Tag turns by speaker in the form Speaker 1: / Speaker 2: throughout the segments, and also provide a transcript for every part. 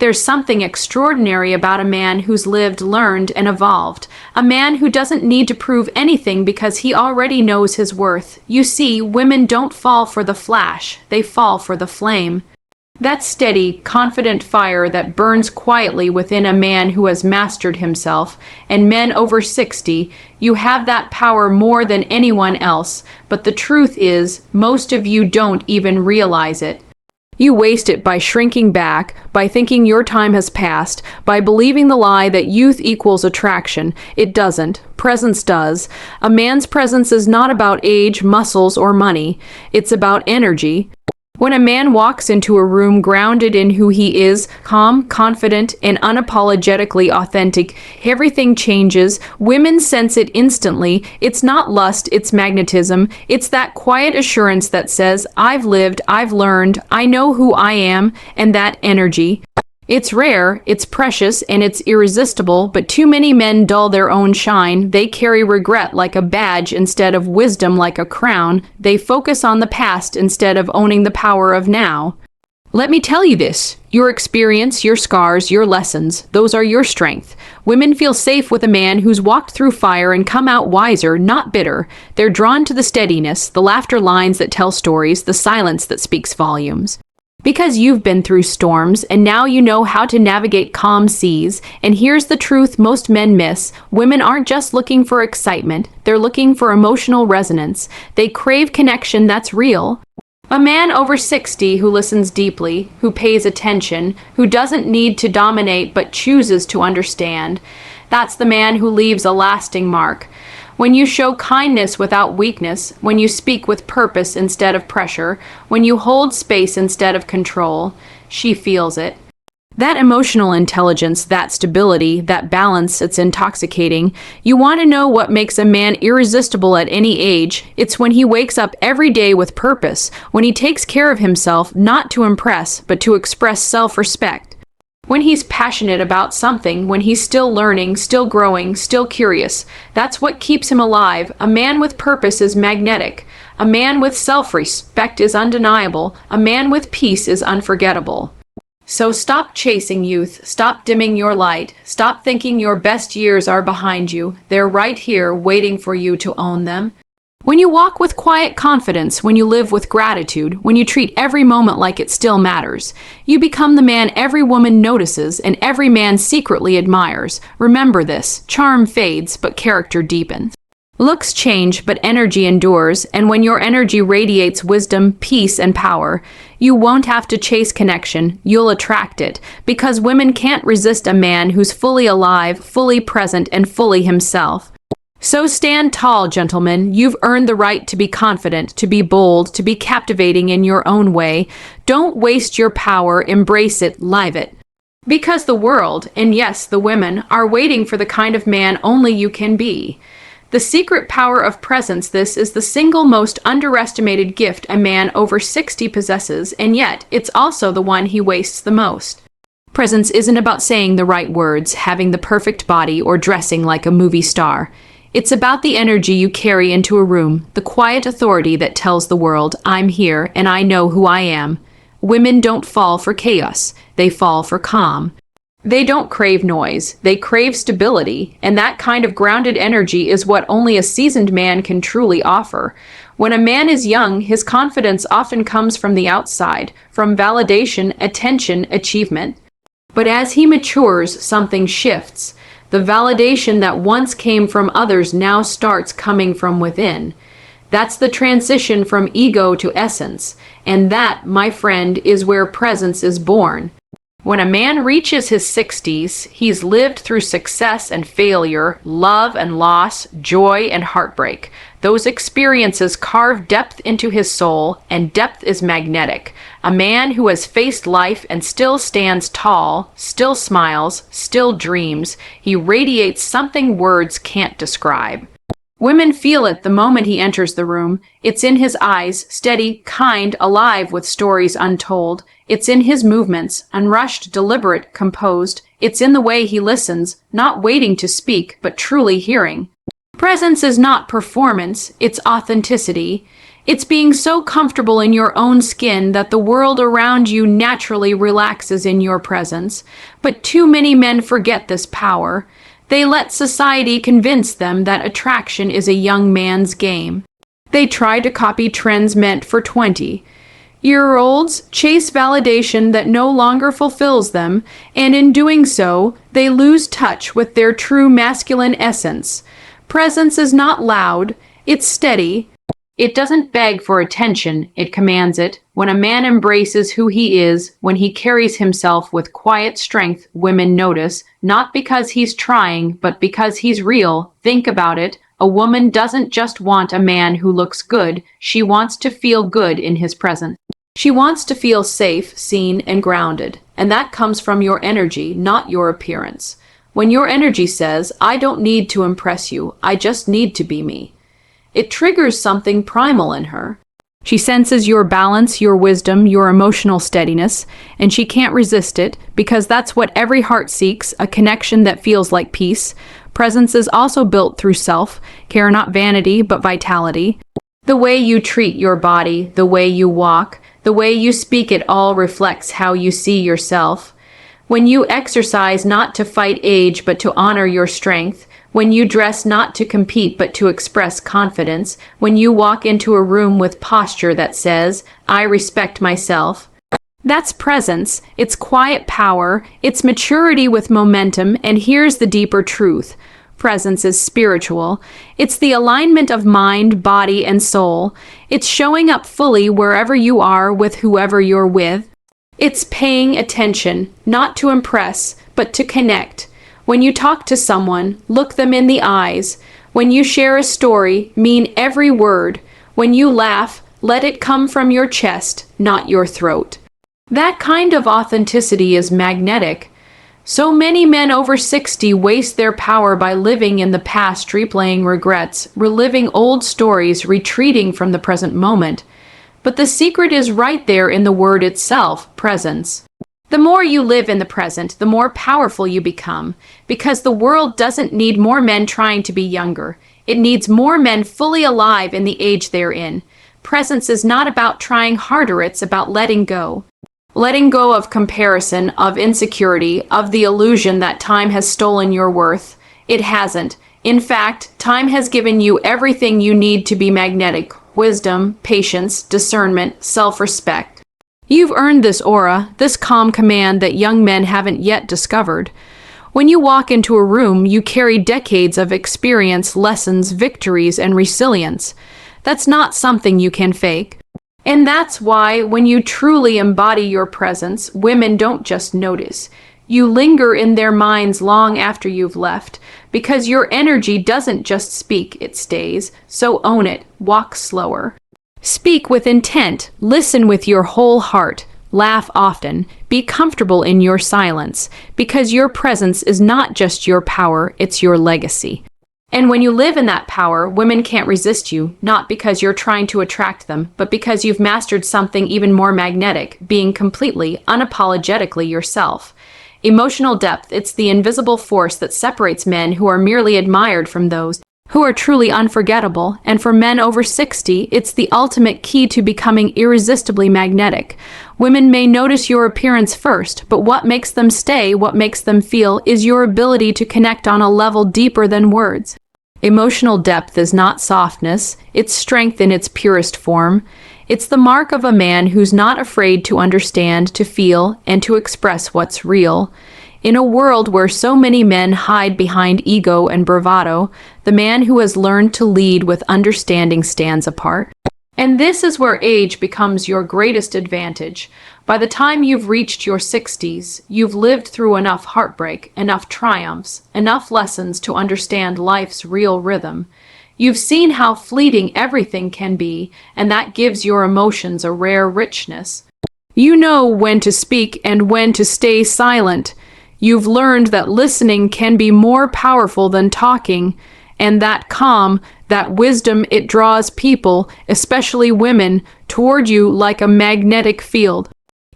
Speaker 1: There's something extraordinary about a man who's lived, learned, and evolved. A man who doesn't need to prove anything because he already knows his worth. You see, women don't fall for the flash, they fall for the flame. That steady, confident fire that burns quietly within a man who has mastered himself. And men over 60, you have that power more than anyone else, but the truth is, most of you don't even realize it. You waste it by shrinking back, by thinking your time has passed, by believing the lie that youth equals attraction. It doesn't. Presence does. A man's presence is not about age, muscles, or money. It's about energy. When a man walks into a room grounded in who he is, calm, confident, and unapologetically authentic, everything changes. Women sense it instantly. It's not lust, it's magnetism. It's that quiet assurance that says, I've lived, I've learned, I know who I am, and that energy. It's rare, it's precious, and it's irresistible, but too many men dull their own shine. They carry regret like a badge instead of wisdom like a crown. They focus on the past instead of owning the power of now. Let me tell you this. Your experience, your scars, your lessons, those are your strength. Women feel safe with a man who's walked through fire and come out wiser, not bitter. They're drawn to the steadiness, the laughter lines that tell stories, the silence that speaks volumes. Because you've been through storms, and now you know how to navigate calm seas. And here's the truth most men miss. Women aren't just looking for excitement. They're looking for emotional resonance. They crave connection that's real. A man over 60 who listens deeply, who pays attention, who doesn't need to dominate but chooses to understand. That's the man who leaves a lasting mark. When you show kindness without weakness, when you speak with purpose instead of pressure, when you hold space instead of control, she feels it. That emotional intelligence, that stability, that balance, it's intoxicating. You want to know what makes a man irresistible at any age? It's when he wakes up every day with purpose, when he takes care of himself not to impress, but to express self-respect. When he's passionate about something, when he's still learning, still growing, still curious, that's what keeps him alive. A man with purpose is magnetic. A man with self-respect is undeniable. A man with peace is unforgettable. So stop chasing youth. Stop dimming your light. Stop thinking your best years are behind you. They're right here, waiting for you to own them. When you walk with quiet confidence, when you live with gratitude, when you treat every moment like it still matters, you become the man every woman notices and every man secretly admires. Remember this, charm fades, but character deepens. Looks change, but energy endures, and when your energy radiates wisdom, peace, and power, you won't have to chase connection, you'll attract it, because women can't resist a man who's fully alive, fully present, and fully himself. So stand tall, gentlemen. You've earned the right to be confident, to be bold, to be captivating in your own way. Don't waste your power, embrace it, live it. Because the world, and yes, the women, are waiting for the kind of man only you can be. The secret power of presence, this is the single most underestimated gift a man over 60 possesses, and yet it's also the one he wastes the most. Presence isn't about saying the right words, having the perfect body, or dressing like a movie star. It's about the energy you carry into a room, the quiet authority that tells the world, I'm here and I know who I am. Women don't fall for chaos, they fall for calm. They don't crave noise, they crave stability, and that kind of grounded energy is what only a seasoned man can truly offer. When a man is young, his confidence often comes from the outside, from validation, attention, achievement. But as he matures, something shifts. The validation that once came from others now starts coming from within. That's the transition from ego to essence, and that, my friend, is where presence is born. When a man reaches his 60s, he's lived through success and failure, love and loss, joy and heartbreak. Those experiences carve depth into his soul, and depth is magnetic. A man who has faced life and still stands tall, still smiles, still dreams. He radiates something words can't describe. Women feel it the moment he enters the room. It's in his eyes, steady, kind, alive with stories untold. It's in his movements, unrushed, deliberate, composed. It's in the way he listens, not waiting to speak, but truly hearing. Presence is not performance, it's authenticity. It's being so comfortable in your own skin that the world around you naturally relaxes in your presence. But too many men forget this power. They let society convince them that attraction is a young man's game. They try to copy trends meant for 20-year-olds, chase validation that no longer fulfills them, and in doing so, they lose touch with their true masculine essence. Presence is not loud, it's steady. It doesn't beg for attention, it commands it. When a man embraces who he is, when he carries himself with quiet strength, women notice, not because he's trying, but because he's real. Think about it. A woman doesn't just want a man who looks good, she wants to feel good in his presence. She wants to feel safe, seen, and grounded. And that comes from your energy, not your appearance. When your energy says, I don't need to impress you, I just need to be me, it triggers something primal in her. She senses your balance, your wisdom, your emotional steadiness, and she can't resist it because that's what every heart seeks, a connection that feels like peace. Presence is also built through self-care, not vanity, but vitality. The way you treat your body, the way you walk, the way you speak, it all reflects how you see yourself. When you exercise not to fight age, but to honor your strength, when you dress not to compete but to express confidence, when you walk into a room with posture that says, I respect myself, that's presence, it's quiet power, it's maturity with momentum, and here's the deeper truth. Presence is spiritual. It's the alignment of mind, body, and soul. It's showing up fully wherever you are with whoever you're with. It's paying attention, not to impress, but to connect. When you talk to someone, look them in the eyes. When you share a story, mean every word. When you laugh, let it come from your chest, not your throat. That kind of authenticity is magnetic. So many men over 60 waste their power by living in the past, replaying regrets, reliving old stories, retreating from the present moment. But the secret is right there in the word itself, presence. The more you live in the present, the more powerful you become, because the world doesn't need more men trying to be younger. It needs more men fully alive in the age they're in. Presence is not about trying harder, it's about letting go. Letting go of comparison, of insecurity, of the illusion that time has stolen your worth. It hasn't. In fact, time has given you everything you need to be magnetic: wisdom, patience, discernment, self-respect. You've earned this aura, this calm command that young men haven't yet discovered. When you walk into a room, you carry decades of experience, lessons, victories, and resilience. That's not something you can fake. And that's why, when you truly embody your presence, women don't just notice. You linger in their minds long after you've left, because your energy doesn't just speak, it stays. So own it, walk slower. Speak with intent, listen with your whole heart, laugh often, be comfortable in your silence, because your presence is not just your power, it's your legacy. And when you live in that power, women can't resist you, not because you're trying to attract them, but because you've mastered something even more magnetic, being completely, unapologetically yourself. Emotional depth, it's the invisible force that separates men who are merely admired from those who are truly unforgettable, and for men over 60, it's the ultimate key to becoming irresistibly magnetic. Women may notice your appearance first, but what makes them stay, what makes them feel, is your ability to connect on a level deeper than words. Emotional depth is not softness, it's strength in its purest form. It's the mark of a man who's not afraid to understand, to feel, and to express what's real. In a world where so many men hide behind ego and bravado, the man who has learned to lead with understanding stands apart. And this is where age becomes your greatest advantage. By the time you've reached your 60s, you've lived through enough heartbreak, enough triumphs, enough lessons to understand life's real rhythm. You've seen how fleeting everything can be, and that gives your emotions a rare richness. You know when to speak and when to stay silent. You've learned that listening can be more powerful than talking, and that calm, that wisdom, it draws people, especially women, toward you like a magnetic field.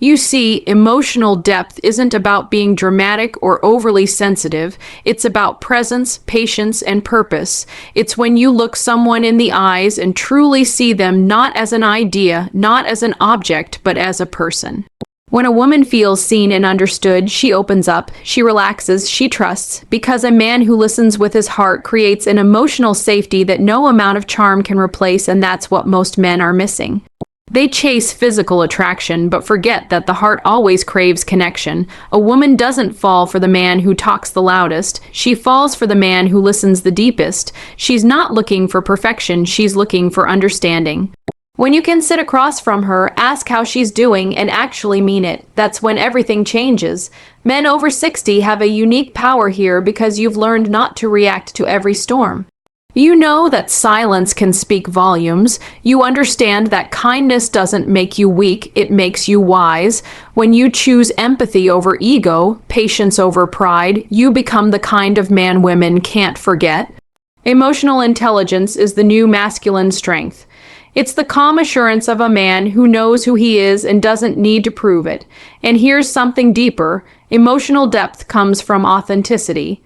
Speaker 1: You see, emotional depth isn't about being dramatic or overly sensitive. It's about presence, patience, and purpose. It's when you look someone in the eyes and truly see them not as an idea, not as an object, but as a person. When a woman feels seen and understood, she opens up, she relaxes, she trusts, because a man who listens with his heart creates an emotional safety that no amount of charm can replace, and that's what most men are missing. They chase physical attraction, but forget that the heart always craves connection. A woman doesn't fall for the man who talks the loudest. She falls for the man who listens the deepest. She's not looking for perfection, she's looking for understanding. When you can sit across from her, ask how she's doing, and actually mean it, that's when everything changes. Men over 60 have a unique power here because you've learned not to react to every storm. You know that silence can speak volumes. You understand that kindness doesn't make you weak, it makes you wise. When you choose empathy over ego, patience over pride, you become the kind of man women can't forget. Emotional intelligence is the new masculine strength. It's the calm assurance of a man who knows who he is and doesn't need to prove it. And here's something deeper. Emotional depth comes from authenticity.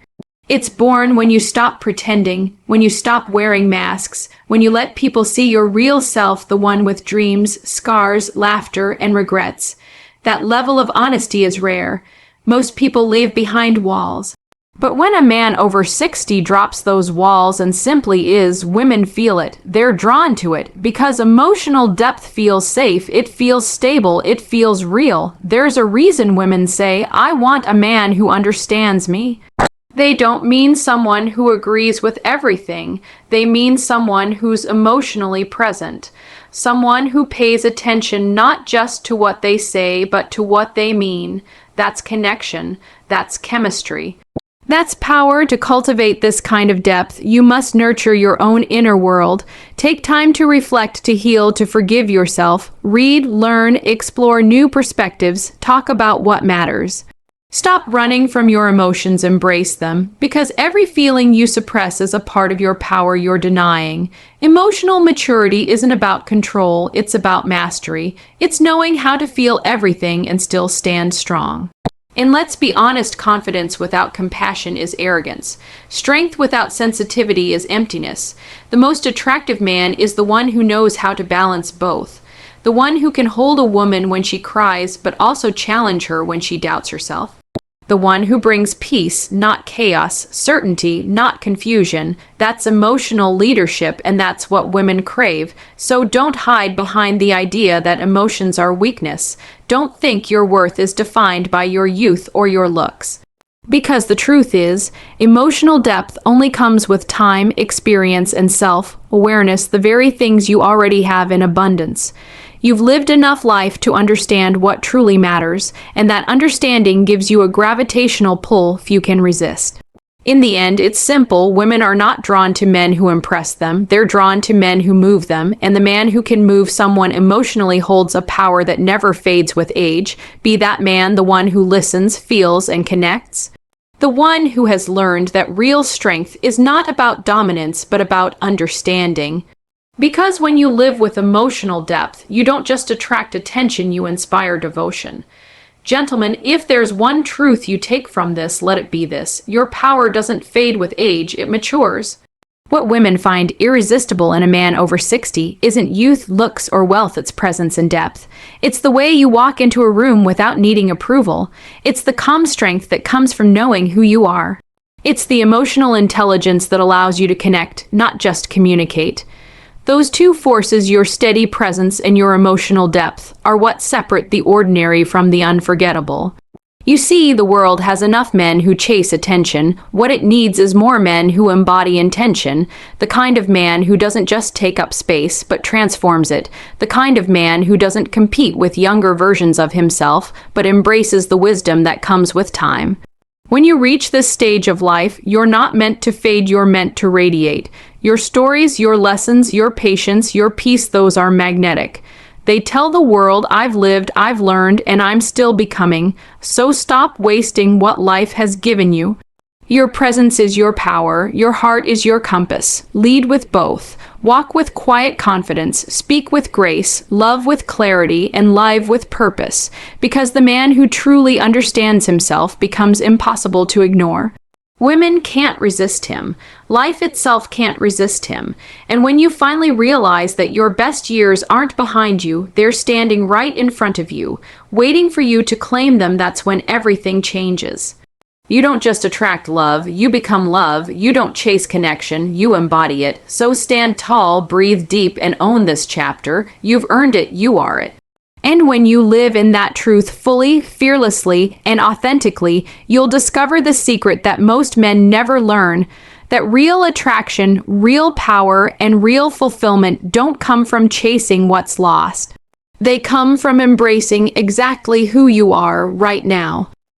Speaker 1: It's born when you stop pretending, when you stop wearing masks, when you let people see your real self, the one with dreams, scars, laughter, and regrets. That level of honesty is rare. Most people live behind walls. But when a man over 60 drops those walls and simply is, women feel it. They're drawn to it because emotional depth feels safe, it feels stable, it feels real. There's a reason women say, "I want a man who understands me." They don't mean someone who agrees with everything. They mean someone who's emotionally present. Someone who pays attention not just to what they say, but to what they mean. That's connection. That's chemistry. That's power. To cultivate this kind of depth, you must nurture your own inner world. Take time to reflect, to heal, to forgive yourself. Read, learn, explore new perspectives. Talk about what matters. Stop running from your emotions, embrace them, because every feeling you suppress is a part of your power you're denying. Emotional maturity isn't about control, it's about mastery. It's knowing how to feel everything and still stand strong. And let's be honest, confidence without compassion is arrogance. Strength without sensitivity is emptiness. The most attractive man is the one who knows how to balance both. The one who can hold a woman when she cries, but also challenge her when she doubts herself. The one who brings peace, not chaos, certainty, not confusion. That's emotional leadership, and that's what women crave. So don't hide behind the idea that emotions are weakness. Don't think your worth is defined by your youth or your looks. Because the truth is, emotional depth only comes with time, experience, and self-awareness, the very things you already have in abundance. You've lived enough life to understand what truly matters, and that understanding gives you a gravitational pull few can resist. In the end, it's simple. Women are not drawn to men who impress them. They're drawn to men who move them, and the man who can move someone emotionally holds a power that never fades with age. Be that man the one who listens, feels, and connects. The one who has learned that real strength is not about dominance, but about understanding. Because when you live with emotional depth, you don't just attract attention, you inspire devotion. Gentlemen, if there's one truth you take from this, let it be this. Your power doesn't fade with age, it matures. What women find irresistible in a man over 60 isn't youth, looks, or wealth, it's presence and depth. It's the way you walk into a room without needing approval. It's the calm strength that comes from knowing who you are. It's the emotional intelligence that allows you to connect, not just communicate. Those two forces, your steady presence and your emotional depth, are what separate the ordinary from the unforgettable. You see, the world has enough men who chase attention. What it needs is more men who embody intention, the kind of man who doesn't just take up space, but transforms it, the kind of man who doesn't compete with younger versions of himself, but embraces the wisdom that comes with time. When you reach this stage of life, you're not meant to fade, you're meant to radiate. Your stories, your lessons, your patience, your peace, those are magnetic. They tell the world, I've lived, I've learned, and I'm still becoming. So stop wasting what life has given you. Your presence is your power. Your heart is your compass. Lead with both. Walk with quiet confidence, speak with grace, love with clarity, and live with purpose, because the man who truly understands himself becomes impossible to ignore. Women can't resist him. Life itself can't resist him. And when you finally realize that your best years aren't behind you, they're standing right in front of you, waiting for you to claim them, that's when everything changes. You don't just attract love, you become love. You don't chase connection, you embody it. So stand tall, breathe deep, and own this chapter. You've earned it, you are it. And when you live in that truth fully, fearlessly, and authentically, you'll discover the secret that most men never learn, that real attraction, real power, and real fulfillment don't come from chasing what's lost. They come from embracing exactly who you are right now.